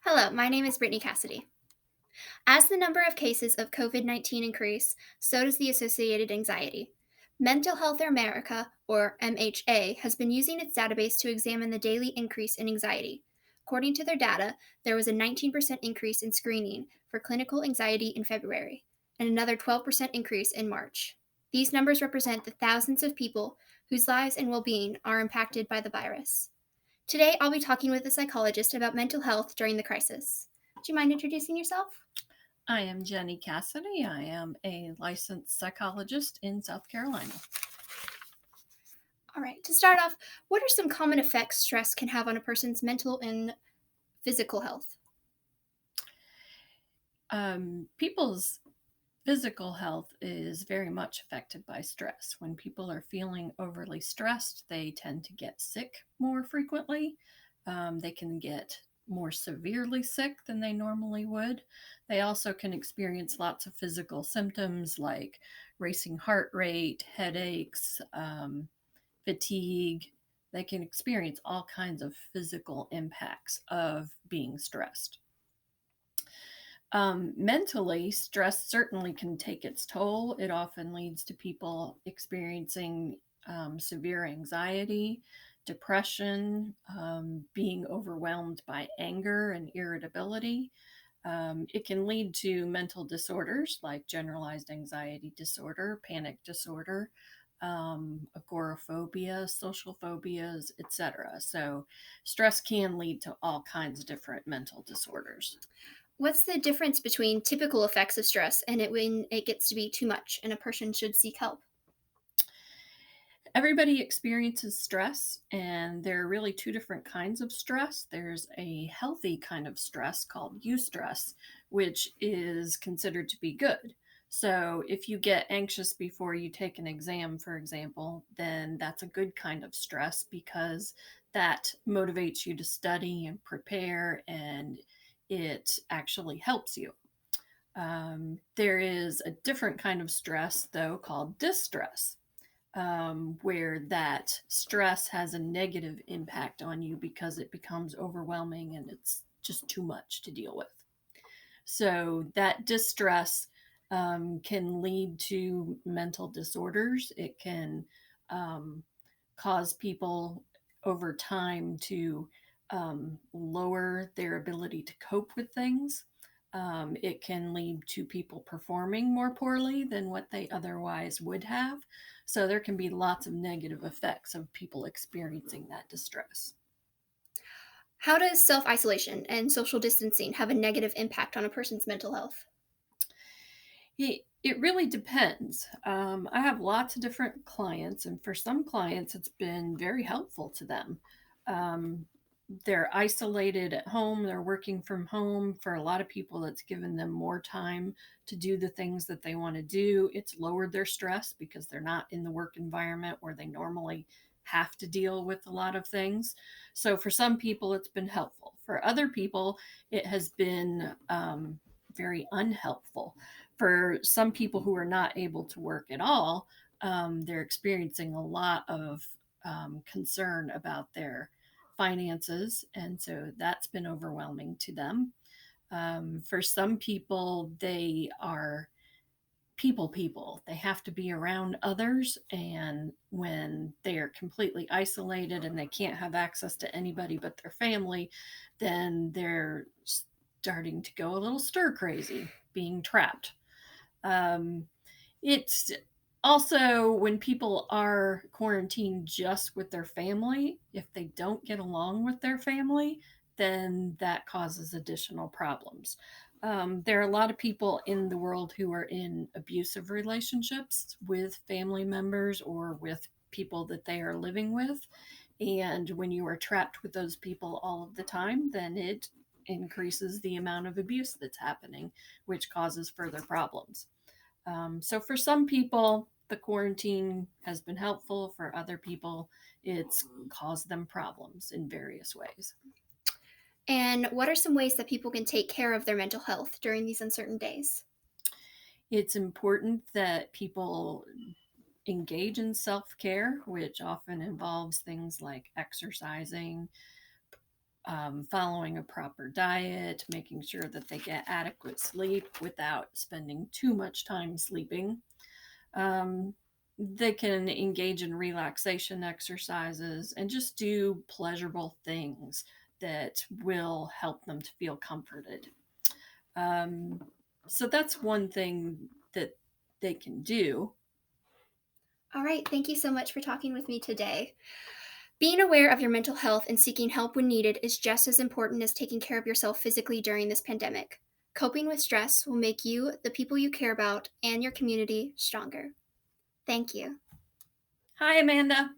Hello, my name is Brittany Cassidy. As the number of cases of COVID 19 increase, so does the associated anxiety. Mental Health America, or MHA, has been using its database to examine the daily increase in anxiety. According to their data, there was a 19% increase in screening for clinical anxiety in February, and another 12% increase in March. These numbers represent the thousands of people whose lives and well being are impacted by the virus. Today, I'll be talking with a psychologist about mental health during the crisis. Do you mind introducing yourself? I am Jenny Cassidy. I am a licensed psychologist in South Carolina. All right, to start off, what are some common effects stress can have on a person's mental and physical health? People's physical health is very much affected by stress. When people are feeling overly stressed, they tend to get sick more frequently. They can get more severely sick than they normally would. They also can experience lots of physical symptoms like racing heart rate, headaches, fatigue. They can experience all kinds of physical impacts of being stressed. Mentally, stress certainly can take its toll. It often leads to people experiencing severe anxiety, depression, being overwhelmed by anger and irritability. It can lead to mental disorders like generalized anxiety disorder, panic disorder, agoraphobia, social phobias, etc. So, stress can lead to all kinds of different mental disorders. What's the difference between typical effects of stress and when it gets to be too much and a person should seek help? Everybody experiences stress, and there are really two different kinds of stress. There's a healthy kind of stress called eustress, which is considered to be good. So, if you get anxious before you take an exam, for example, then that's a good kind of stress because that motivates you to study and prepare, and it actually helps you. There is a different kind of stress, though, called distress, where that stress has a negative impact on you because it becomes overwhelming and it's just too much to deal with. So, that distress can lead to mental disorders. It can um, cause people over time to lower their ability to cope with things. It can lead to people performing more poorly than what they otherwise would have. So there can be lots of negative effects of people experiencing that distress. How does self isolation and social distancing have a negative impact on a person's mental health? It really depends. I have lots of different clients, and for some clients, it's been very helpful to them. Um, they're isolated at home, they're working from home. For a lot of people, it's given them more time to do the things that they want to do. It's lowered their stress because they're not in the work environment where they normally have to deal with a lot of things. So, for some people, it's been helpful. For other people, it has been very unhelpful. For some people who are not able to work at all, they're experiencing a lot of concern about their finances. And so that's been overwhelming to them. For some people, they are people. They have to be around others. And when they are completely isolated and they can't have access to anybody but their family, then they're starting to go a little stir crazy, being trapped. um, it's also when people are quarantined just with their family, if they don't get along with their family, then that causes additional problems. There are a lot of people in the world who are in abusive relationships with family members or with people that they are living with. And when you are trapped with those people all of the time, then it increases the amount of abuse that's happening, which causes further problems. So for some people, the quarantine has been helpful. For other people, it's caused them problems in various ways. And what are some ways that people can take care of their mental health during these uncertain days? It's important that people engage in self care, which often involves things like exercising, following a proper diet, making sure that they get adequate sleep without spending too much time sleeping. Um, they can engage in relaxation exercises and just do pleasurable things that will help them to feel comforted. Um, so that's one thing that they can do. All right, thank you so much for talking with me today. Being aware of your mental health and seeking help when needed is just as important as taking care of yourself physically during this pandemic. Coping with stress will make you, the people you care about, and your community stronger. Thank you. Hi, Amanda.